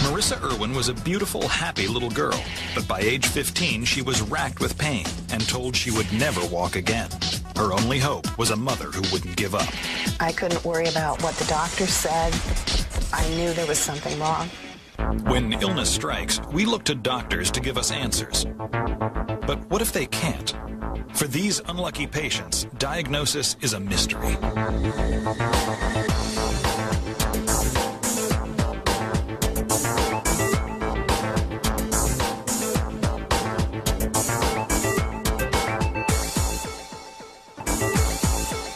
Marissa Irwin was a beautiful, happy little girl, but by age 15, she was racked with pain and told she would never walk again. Her only hope was a mother who wouldn't give up. I couldn't worry about what the doctor said. I knew there was something wrong. When illness strikes, we look to doctors to give us answers. But what if they can't? For these unlucky patients, diagnosis is a mystery.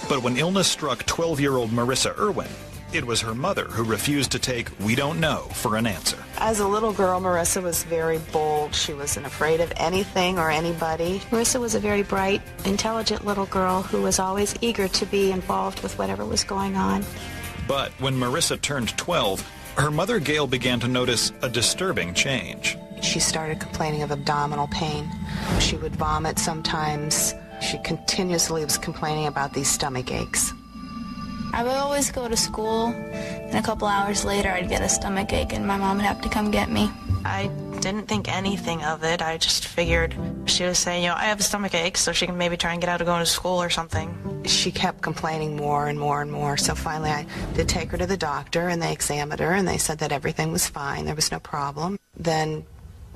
But when illness struck 12-year-old Marissa Irwin, it was her mother who refused to take "we don't know" for an answer. As a little girl, Marissa was very bold. She wasn't afraid of anything or anybody. Marissa was a very bright, intelligent little girl who was always eager to be involved with whatever was going on. But when Marissa turned 12, her mother Gail began to notice a disturbing change. She started complaining of abdominal pain. She would vomit sometimes. She continuously was complaining about these stomach aches. I would always go to school, and a couple hours later I'd get a stomach ache and my mom would have to come get me. I didn't think anything of it. I just figured she was saying, I have a stomach ache, so she can maybe try and get out of going to school or something. She kept complaining more and more and more, so finally I did take her to the doctor, and they examined her, and they said that everything was fine, there was no problem. Then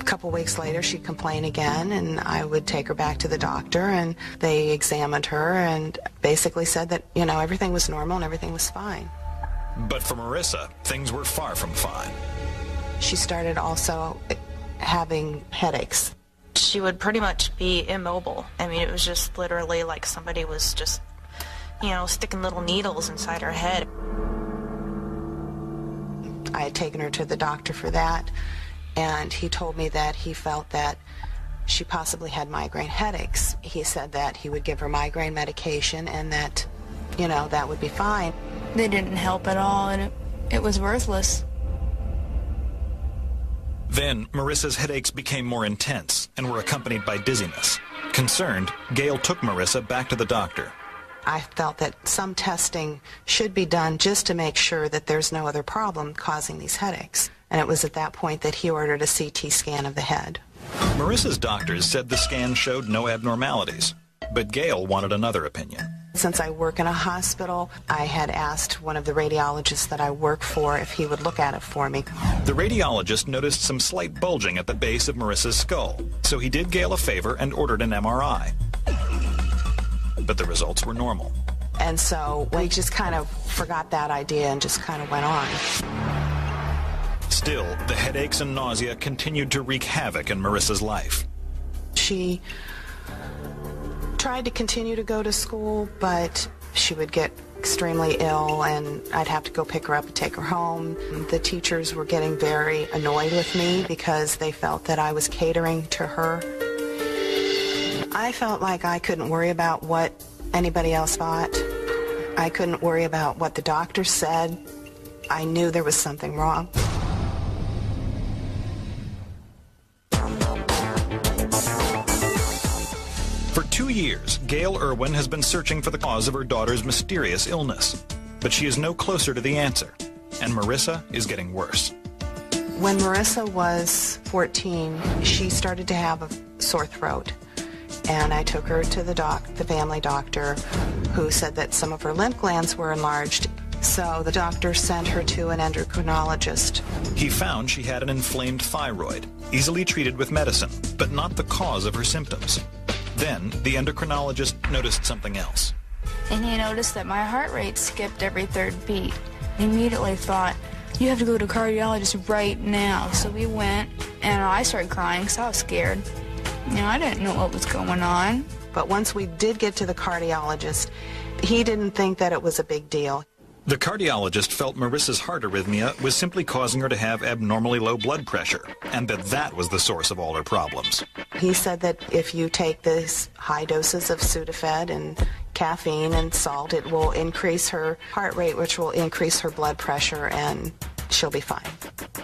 a couple weeks later, she'd complain again, and I would take her back to the doctor, and they examined her and basically said that, everything was normal and everything was fine. But for Marissa, things were far from fine. She started also having headaches. She would pretty much be immobile. I mean, it was just literally like somebody was just, sticking little needles inside her head. I had taken her to the doctor for that, and he told me that he felt that she possibly had migraine headaches. He said that he would give her migraine medication and that, that would be fine. They didn't help at all, and it was worthless. Then, Marissa's headaches became more intense and were accompanied by dizziness. Concerned, Gail took Marissa back to the doctor. I felt that some testing should be done just to make sure that there's no other problem causing these headaches. And it was at that point that he ordered a CT scan of the head. Marissa's doctors said the scan showed no abnormalities, but Gail wanted another opinion. Since I work in a hospital, I had asked one of the radiologists that I work for if he would look at it for me. The radiologist noticed some slight bulging at the base of Marissa's skull, so he did Gail a favor and ordered an MRI. But the results were normal. And so we just kind of forgot that idea and just kind of went on. Still, the headaches and nausea continued to wreak havoc in Marissa's life. She tried to continue to go to school, but she would get extremely ill, and I'd have to go pick her up and take her home. The teachers were getting very annoyed with me because they felt that I was catering to her. I felt like I couldn't worry about what anybody else thought. I couldn't worry about what the doctor said. I knew there was something wrong. For 2 years, Gail Irwin has been searching for the cause of her daughter's mysterious illness. But she is no closer to the answer, and Marissa is getting worse. When Marissa was 14, she started to have a sore throat. And I took her to the family doctor, who said that some of her lymph glands were enlarged. So the doctor sent her to an endocrinologist. He found she had an inflamed thyroid, easily treated with medicine, but not the cause of her symptoms. Then, the endocrinologist noticed something else. And he noticed that my heart rate skipped every third beat. He immediately thought, you have to go to a cardiologist right now. So we went, and I started crying, so I was scared. I didn't know what was going on. But once we did get to the cardiologist, he didn't think that it was a big deal. The cardiologist felt Marissa's heart arrhythmia was simply causing her to have abnormally low blood pressure, and that was the source of all her problems. He said that if you take this high doses of Sudafed and caffeine and salt, it will increase her heart rate, which will increase her blood pressure, and she'll be fine.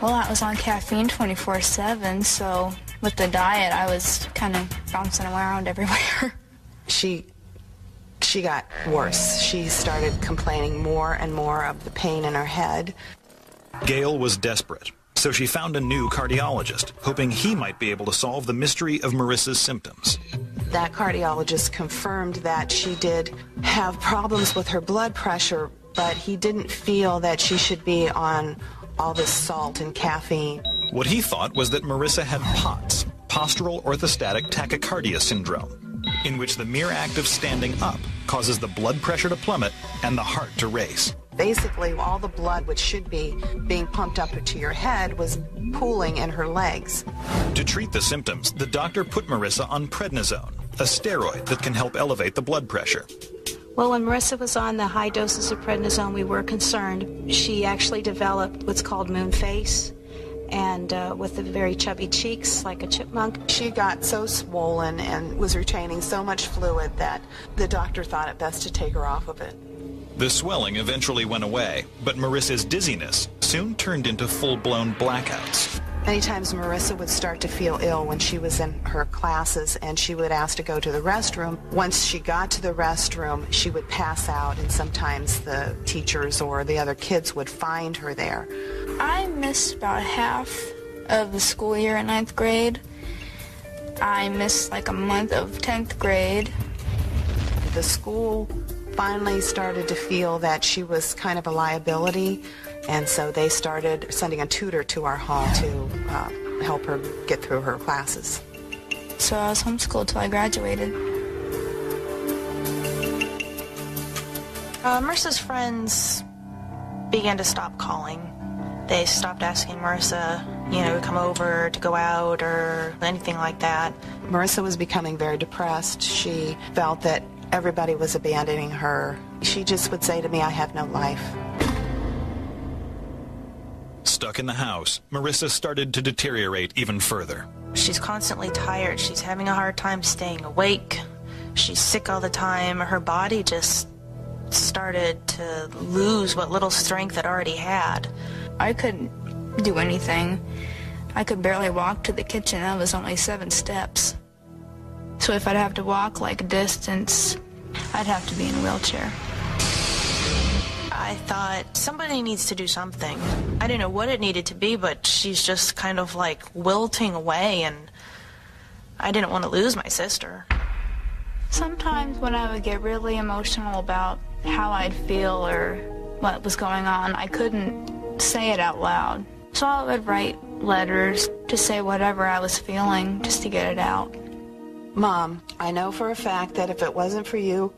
Well, I was on caffeine 24/7, so with the diet, I was kind of bouncing around everywhere. She got worse. She started complaining more and more of the pain in her head. Gail was desperate, So she found a new cardiologist, hoping he might be able to solve the mystery of Marissa's symptoms. That cardiologist confirmed that she did have problems with her blood pressure, but he didn't feel that she should be on all this salt and caffeine. What he thought was that Marissa had POTS, postural orthostatic tachycardia syndrome, in which the mere act of standing up causes the blood pressure to plummet and the heart to race. Basically, all the blood which should be being pumped up to your head was pooling in her legs. To treat the symptoms, the doctor put Marissa on prednisone, a steroid that can help elevate the blood pressure. Well, when Marissa was on the high doses of prednisone, we were concerned. She actually developed what's called moon face, and with the very chubby cheeks like a chipmunk. She got so swollen and was retaining so much fluid that the doctor thought it best to take her off of it. The swelling eventually went away, but Marissa's dizziness soon turned into full-blown blackouts. Many times Marissa would start to feel ill when she was in her classes, and she would ask to go to the restroom. Once she got to the restroom, she would pass out, and sometimes the teachers or the other kids would find her there. I missed about half of the school year in 9th grade. I missed like a month of 10th grade. The school finally started to feel that she was kind of a liability, and so they started sending a tutor to our home to help her get through her classes. So I was homeschooled till I graduated. Marissa's friends began to stop calling. They stopped asking Marissa, to come over, to go out, or anything like that. Marissa was becoming very depressed. She felt that everybody was abandoning her. She just would say to me, "I have no life." Stuck in the house, Marissa started to deteriorate even further. She's constantly tired. She's having a hard time staying awake. She's sick all the time. Her body just started to lose what little strength it already had. I couldn't do anything. I could barely walk to the kitchen. That was only 7 steps. So if I'd have to walk like a distance, I'd have to be in a wheelchair. I thought, somebody needs to do something. I didn't know what it needed to be, but she's just kind of like wilting away, and I didn't want to lose my sister. Sometimes when I would get really emotional about how I'd feel or what was going on, I couldn't say it out loud. So I would write letters to say whatever I was feeling, just to get it out. Mom, I know for a fact that if it wasn't for you,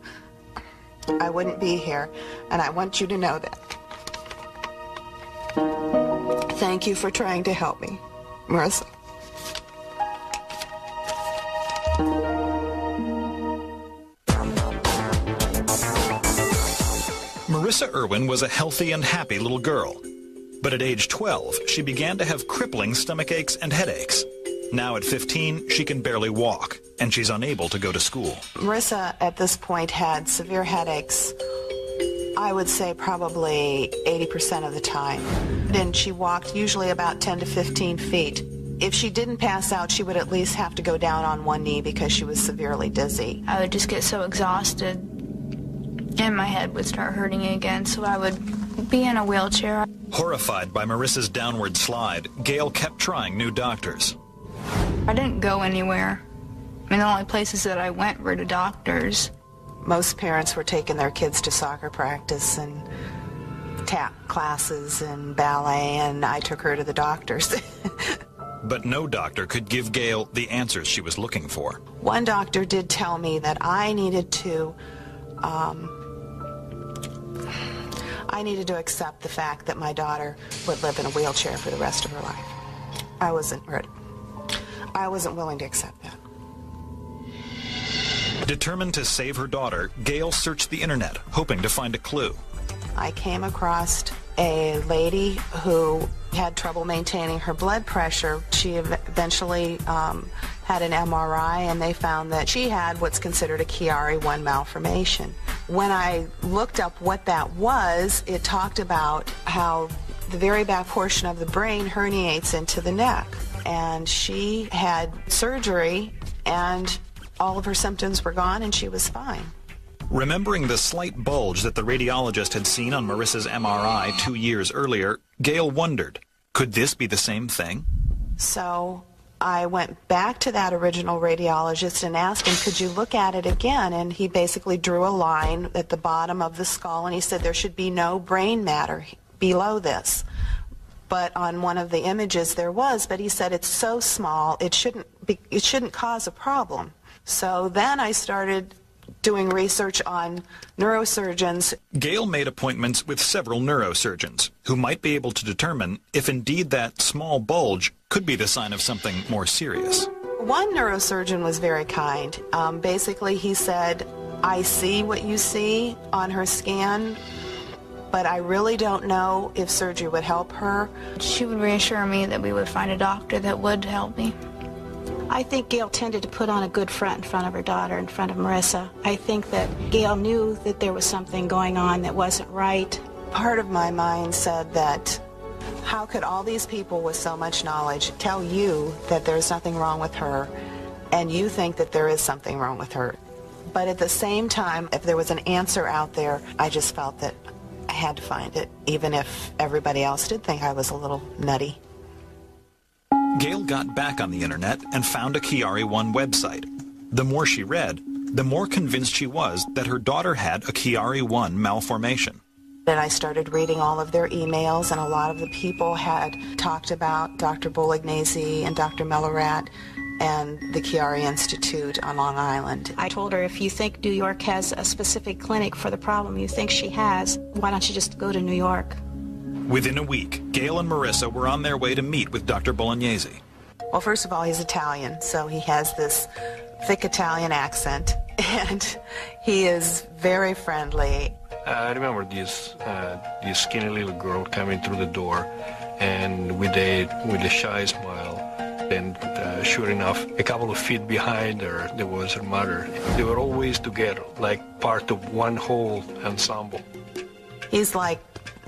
I wouldn't be here, and I want you to know that. Thank you for trying to help me, Marissa. Marissa Irwin was a healthy and happy little girl. But at age 12, she began to have crippling stomach aches and headaches. Now at 15, she can barely walk, and she's unable to go to school. Marissa, at this point, had severe headaches, I would say probably 80% of the time. And she walked usually about 10 to 15 feet. If she didn't pass out, she would at least have to go down on one knee because she was severely dizzy. I would just get so exhausted, and my head would start hurting again, so I would be in a wheelchair. Horrified by Marissa's downward slide, Gail kept trying new doctors. I didn't go anywhere. I mean, the only places that I went were to doctors. Most parents were taking their kids to soccer practice and tap classes and ballet, and I took her to the doctors. But no doctor could give Gail the answers she was looking for. One doctor did tell me that I needed to accept the fact that my daughter would live in a wheelchair for the rest of her life. I wasn't ready. I wasn't willing to accept that. Determined to save her daughter, Gail searched the internet, hoping to find a clue. I came across a lady who had trouble maintaining her blood pressure. She eventually had an MRI, and they found that she had what's considered a Chiari-1 malformation. When I looked up what that was, it talked about how the very back portion of the brain herniates into the neck. And she had surgery, and all of her symptoms were gone, and she was fine. Remembering the slight bulge that the radiologist had seen on Marissa's MRI 2 years earlier, Gail wondered, Could this be the same thing? So I went back to that original radiologist and asked him, could you look at it again? And he basically drew a line at the bottom of the skull, and he said there should be no brain matter below this. But on one of the images there was, but he said it's so small it shouldn't cause a problem. So then I started doing research on neurosurgeons. Gail made appointments with several neurosurgeons who might be able to determine if indeed that small bulge could be the sign of something more serious. One neurosurgeon was very kind. Basically he said, I see what you see on her scan, but I really don't know if surgery would help her. She would reassure me that we would find a doctor that would help me. I think Gail tended to put on a good front in front of her daughter, in front of Marissa. I think that Gail knew that there was something going on that wasn't right. Part of my mind said that how could all these people with so much knowledge tell you that there's nothing wrong with her, and you think that there is something wrong with her? But at the same time, if there was an answer out there, I just felt that I had to find it, even if everybody else did think I was a little nutty. Gail got back on the internet and found a Chiari 1 website. The more she read, the more convinced she was that her daughter had a Chiari 1 malformation. And I started reading all of their emails, and a lot of the people had talked about Dr. Bolognese and Dr. Mellorat and the Chiari Institute on Long Island. I told her, if you think New York has a specific clinic for the problem you think she has, why don't you just go to New York? Within a week, Gail and Marissa were on their way to meet with Dr. Bolognese. Well, first of all, he's Italian, so he has this thick Italian accent, and he is very friendly. I remember this skinny little girl coming through the door, and with a shy smile. And sure enough, a couple of feet behind her, there was her mother. They were always together, like part of one whole ensemble. He's like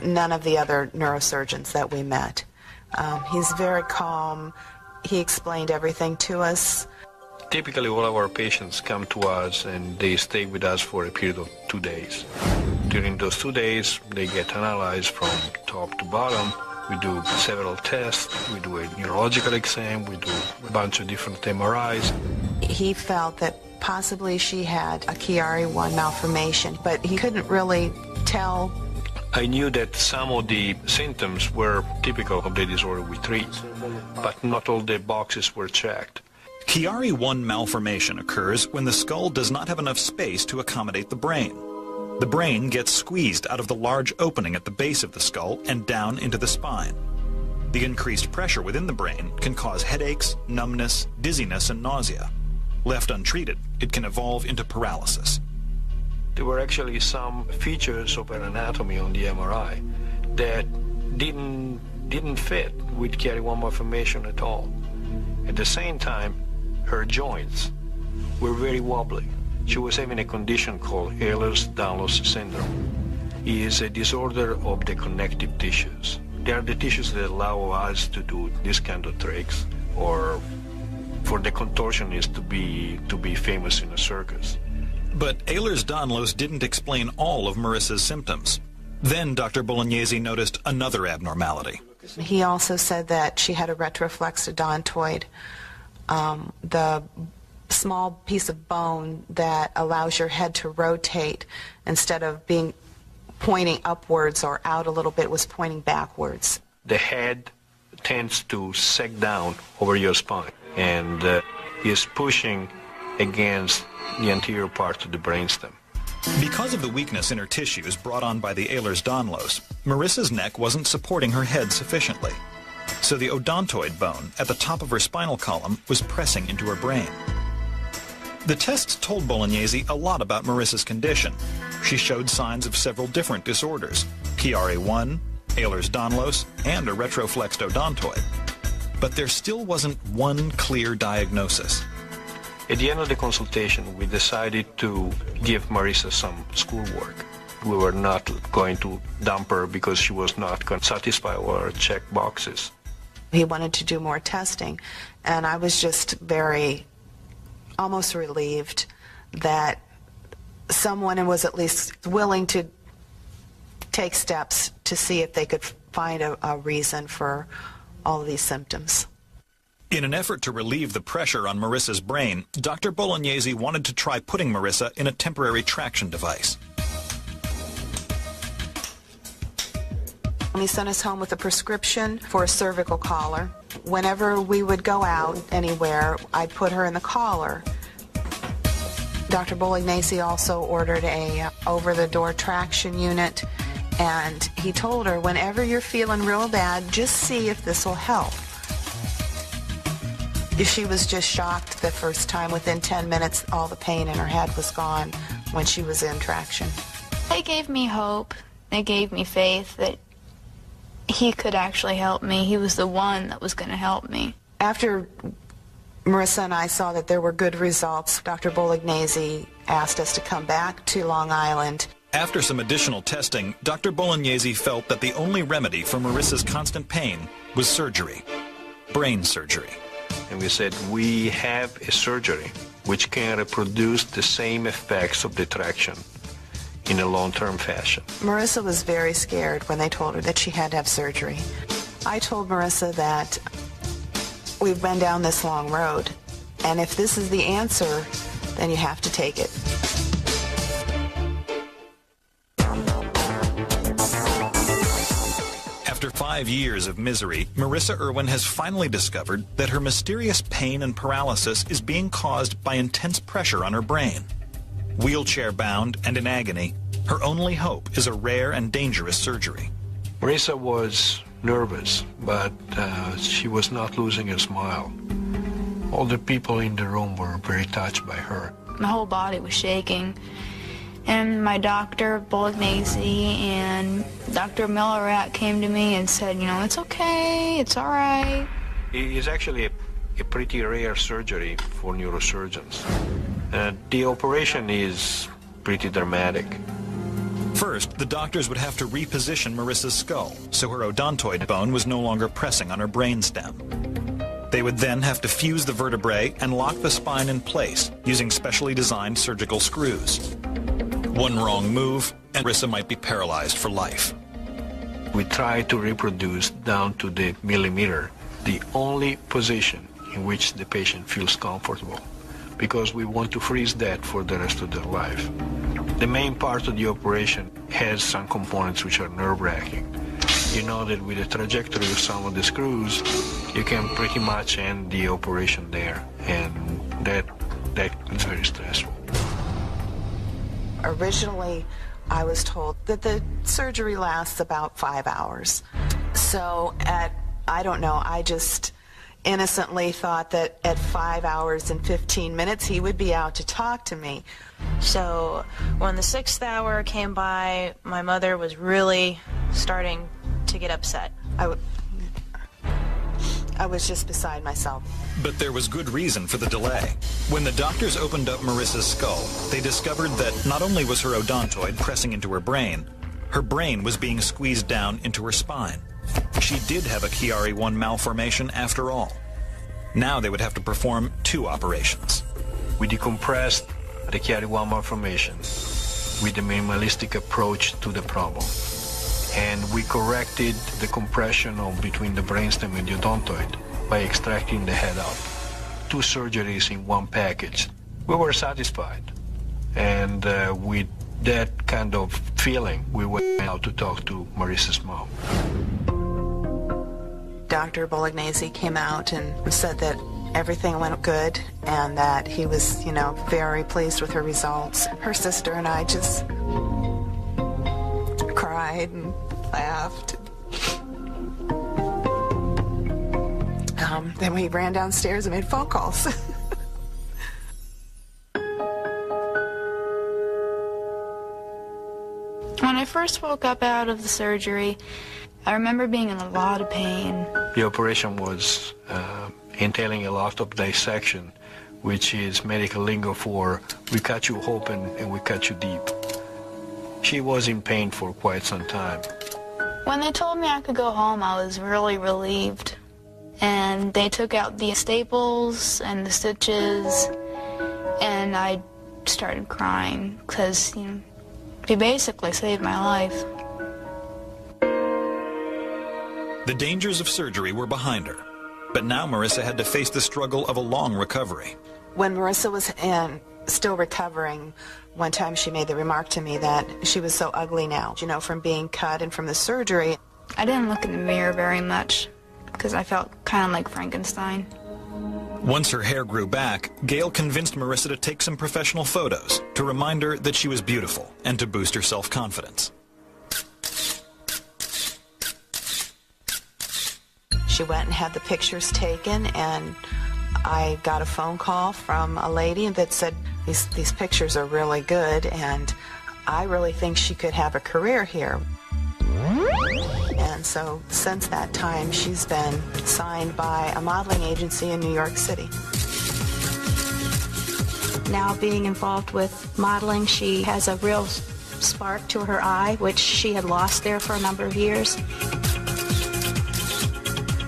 none of the other neurosurgeons that we met. He's very calm. He explained everything to us. Typically, all of our patients come to us and they stay with us for a period of 2 days. During those 2 days, they get analyzed from top to bottom. We do several tests. We do a neurological exam. We do a bunch of different MRIs. He felt that possibly she had a Chiari 1 malformation, but he couldn't really tell. I knew that some of the symptoms were typical of the disorder we treat, but not all the boxes were checked. Chiari 1 malformation occurs when the skull does not have enough space to accommodate the brain. The brain gets squeezed out of the large opening at the base of the skull and down into the spine. The increased pressure within the brain can cause headaches, numbness, dizziness, and nausea. Left untreated, it can evolve into paralysis. There were actually some features of her anatomy on the MRI that didn't fit with Chiari 1 malformation at all. At the same time, her joints were very wobbly. She was having a condition called Ehlers Danlos syndrome. It is a disorder of the connective tissues. They are the tissues that allow us to do this kind of tricks, or for the contortionist to be famous in a circus. But Ehlers-Danlos didn't explain all of Marissa's symptoms. Then Dr. Bolognese noticed another abnormality. He also said that she had a retroflexed odontoid, the small piece of bone that allows your head to rotate instead of being pointing upwards or out a little bit, was pointing backwards. The head tends to sag down over your spine and is pushing against the anterior part of the brainstem. Because of the weakness in her tissues brought on by the Ehlers-Danlos, Marissa's neck wasn't supporting her head sufficiently. So the odontoid bone at the top of her spinal column was pressing into her brain. The tests told Bolognese a lot about Marissa's condition. She showed signs of several different disorders, Chiari 1, Ehlers-Danlos, and a retroflexed odontoid. But there still wasn't one clear diagnosis. At the end of the consultation, we decided to give Marissa some schoolwork. We were not going to dump her because she was not going to satisfy our check boxes. He wanted to do more testing, and I was just almost relieved that someone was at least willing to take steps to see if they could find a reason for all of these symptoms. In an effort to relieve the pressure on Marissa's brain, Dr. Bolognese wanted to try putting Marissa in a temporary traction device. He sent us home with a prescription for a cervical collar. Whenever we would go out anywhere, I'd put her in the collar. Dr. Bolognese also ordered a over-the-door traction unit, and he told her, whenever you're feeling real bad, just see if this will help. She was just shocked the first time. Within 10 minutes, all the pain in her head was gone when she was in traction. They gave me hope. They gave me faith that he could actually help me. He was the one that was going to help me. After Marissa and I saw that there were good results, Dr. Bolognese asked us to come back to Long Island. After some additional testing, Dr. Bolognese felt that the only remedy for Marissa's constant pain was surgery, brain surgery. And we said, we have a surgery which can reproduce the same effects of the traction in a long-term fashion. Marissa was very scared when they told her that she had to have surgery. I told Marissa that we've been down this long road, and if this is the answer, then you have to take it. After 5 years of misery, Marissa Irwin has finally discovered that her mysterious pain and paralysis is being caused by intense pressure on her brain. Wheelchair-bound and in agony, her only hope is a rare and dangerous surgery. Marissa was nervous, but she was not losing her smile. All the people in the room were very touched by her. My whole body was shaking. And my doctor, Bolognese, and Dr. Millerat came to me and said, you know, it's okay, it's all right. It's actually a pretty rare surgery for neurosurgeons. The operation is pretty dramatic. First, the doctors would have to reposition Marissa's skull so her odontoid bone was no longer pressing on her brainstem. They would then have to fuse the vertebrae and lock the spine in place using specially designed surgical screws. One wrong move, and Marissa might be paralyzed for life. We try to reproduce down to the millimeter the only position in which the patient feels comfortable, because we want to freeze that for the rest of their life. The main part of the operation has some components which are nerve-wracking. You know that with the trajectory of some of the screws, you can pretty much end the operation there, and that is very stressful. Originally, I was told that the surgery lasts about 5 hours. So I don't know, I just innocently thought that at 5 hours and 15 minutes he would be out to talk to me. So when the 6th hour came by, my mother was really starting to get upset. I was just beside myself. But there was good reason for the delay. When the doctors opened up Marissa's skull, they discovered that not only was her odontoid pressing into her brain was being squeezed down into her spine. She did have a Chiari-1 malformation after all. Now they would have to perform 2 operations. We decompressed the Chiari-1 malformation with a minimalistic approach to the problem. And we corrected the compression between the brainstem and the odontoid by extracting the head out. 2 surgeries in one package. We were satisfied. And with that kind of feeling, we went out to talk to Marissa's mom. Dr. Bolognese came out and said that everything went good and that he was, very pleased with her results. Her sister and I just cried and laughed. Then we ran downstairs and made phone calls. When I first woke up out of the surgery, I remember being in a lot of pain. The operation was entailing a lot of dissection, which is medical lingo for we cut you open and we cut you deep. She was in pain for quite some time. When they told me I could go home, I was really relieved. And they took out the staples and the stitches, and I started crying because, he basically saved my life. The dangers of surgery were behind her, but now Marissa had to face the struggle of a long recovery. When Marissa was still recovering, one time she made the remark to me that she was so ugly now, you know, from being cut and from the surgery. I didn't look in the mirror very much because I felt kind of like Frankenstein. Once her hair grew back, Gail convinced Marissa to take some professional photos to remind her that she was beautiful and to boost her self-confidence. She went and had the pictures taken, and I got a phone call from a lady that said, these pictures are really good, and I really think she could have a career here. And so since that time, she's been signed by a modeling agency in New York City. Now being involved with modeling, she has a real spark to her eye, which she had lost there for a number of years.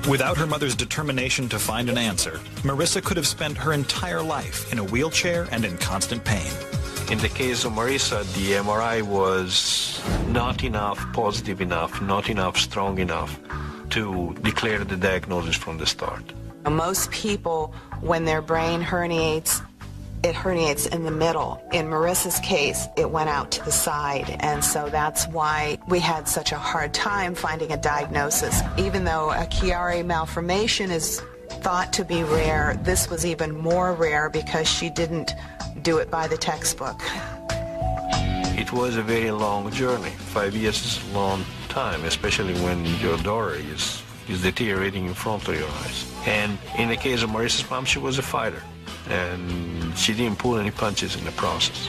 Without her mother's determination to find an answer, Marissa could have spent her entire life in a wheelchair and in constant pain. In the case of Marissa, the MRI was not enough positive enough, not enough strong enough to declare the diagnosis from the start. Most people, when their brain herniates, it herniates in the middle. In Marissa's case, it went out to the side, and so that's why we had such a hard time finding a diagnosis. Even though a Chiari malformation is thought to be rare, this was even more rare because she didn't do it by the textbook. It was a very long journey. 5 years is a long time, especially when your daughter is deteriorating in front of your eyes. And in the case of Marissa's mom, she was a fighter, and she didn't pull any punches in the process.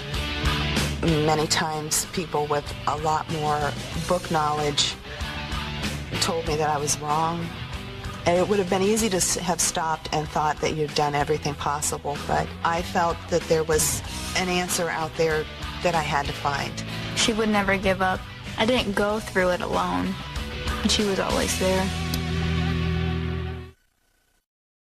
Many times people with a lot more book knowledge told me that I was wrong. And it would have been easy to have stopped and thought that you'd done everything possible, but I felt that there was an answer out there that I had to find. She would never give up. I didn't go through it alone, and she was always there.